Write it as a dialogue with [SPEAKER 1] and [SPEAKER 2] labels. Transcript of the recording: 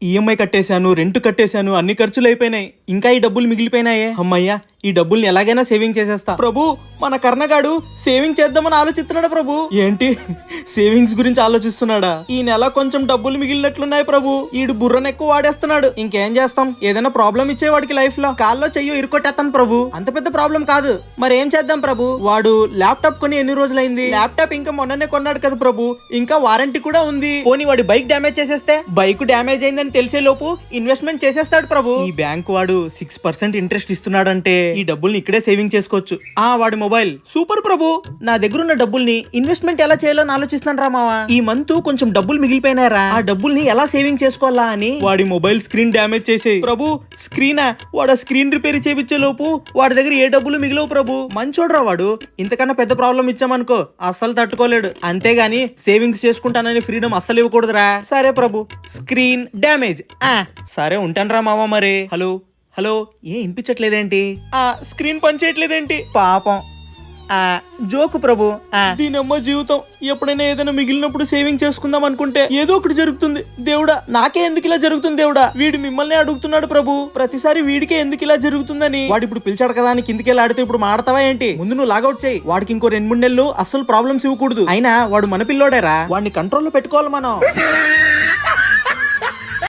[SPEAKER 1] EMI కట్టేశాను, rent కట్టేశాను, అన్ని ఖర్చులు అయిపోయినాయి. ఇంకా ఈ డబ్బులు మిగిలిపోయినాయే. అమ్మయ్యా, ఈ డబ్బుల్ని ఎలాగైనా సేవింగ్ చేసేస్తా. ప్రభు, మన కర్ణగాడు సేవింగ్ చేద్దామని ఆలోచిస్తున్నాడా ప్రభు? ఏంటి, సేవింగ్స్ గురించి ఆలోచిస్తున్నాడా? ఈ నెల కొంచెం డబ్బులు మిగిలినట్లున్నాయి ప్రభు. ఈడు బుర్రను ఎక్కువ వాడేస్తున్నాడు. ఇంకేం చేస్తాం, ఏదైనా ప్రాబ్లం ఇచ్చేవాడికి లైఫ్ లో కాల్లో చెయ్యో ఇరుకొట్టేస్తాను ప్రభు. అంత పెద్ద ప్రాబ్లం కాదు, మరి ఏం చేద్దాం ప్రభు? వాడు ల్యాప్టాప్ కొని ఎన్ని రోజులైంది? ల్యాప్టాప్ ఇంకా మొన్ననే కొన్నాడు కదా ప్రభు, ఇంకా వారంటీ కూడా ఉంది. పోనీ వాడి బైక్ డ్యామేజ్ చేసేస్తే? బైక్ డ్యామేజ్ అయిందని తెలిసే లోపు ఇన్వెస్ట్మెంట్ చేసేస్తాడు ప్రభు. ఈ బ్యాంక్ వాడు 6% ఇంట్రెస్ట్ ఇస్తున్నాడంటే ఈ డబ్బుల్ని ఇక్కడే సేవింగ్ చేసుకోవచ్చు. వాడి మొబైల్ సూపర్ ప్రభు. నా దగ్గర ఉన్న డబ్బుల్ని ఇన్వెస్ట్మెంట్ ఎలా చేయాలని ఆలోచిస్తాను రా మావా. ఈ మంత్ కొంచెం డబ్బులు మిగిలిపోయినారా, ఆ డబ్బుల్ని ఎలా సేవింగ్ చేసుకోవాలా అని వాడి మొబైల్ స్క్రీన్ డ్యామేజ్ చేసేయి ప్రభు. స్క్రీనా? వాడు స్క్రీన్ రిపేర్ చేయించే లోపు వాడి దగ్గర ఏ డబ్బులు మిగిలవు ప్రభు. మంచోడ్రా వాడు. ఇంతకన్నా పెద్ద ప్రాబ్లం ఇచ్చామనుకో అస్సలు తట్టుకోలేడు. అంతేగాని సేవింగ్స్ చేసుకుంటానని ఫ్రీడమ్ అస్సలు ఇవ్వకూడదురా. సరే ప్రభు, స్క్రీన్ డ్యామేజ్. సరే ఉంటాను రా మావా. మరి హలో హలో, ఏం వినిపించట్లేదేంటి? స్క్రీన్ పని చేయట్లేదేంటి? పాపం. జోకు ప్రభు. దీనమ్మ జీవితం. ఎప్పుడైనా ఏదైనా మిగిలినప్పుడు సేవింగ్ చేసుకుందాం అనుకుంటే ఏదో ఒకటి జరుగుతుంది. దేవుడా, నాకే ఎందుకు ఇలా జరుగుతుంది? దేవుడా, వీడు మిమ్మల్ని అడుగుతున్నాడు ప్రభు. ప్రతిసారి వీడికే ఎందుకు ఇలా జరుగుతుందని. వాడు ఇప్పుడు పిలిచాడు కదా అని కిందికి ఆడితే ఇప్పుడు మాడతావా ఏంటి? ముందు నువ్వు లాగౌట్ చేయి. వాడికి ఇంకో 2-3 నెలలు అస్సలు ప్రాబ్లమ్స్ ఇవ్వకూడదు. అయినా వాడు మన పిల్లోడేరా, వాడిని కంట్రోల్లో పెట్టుకోవాలి మనం.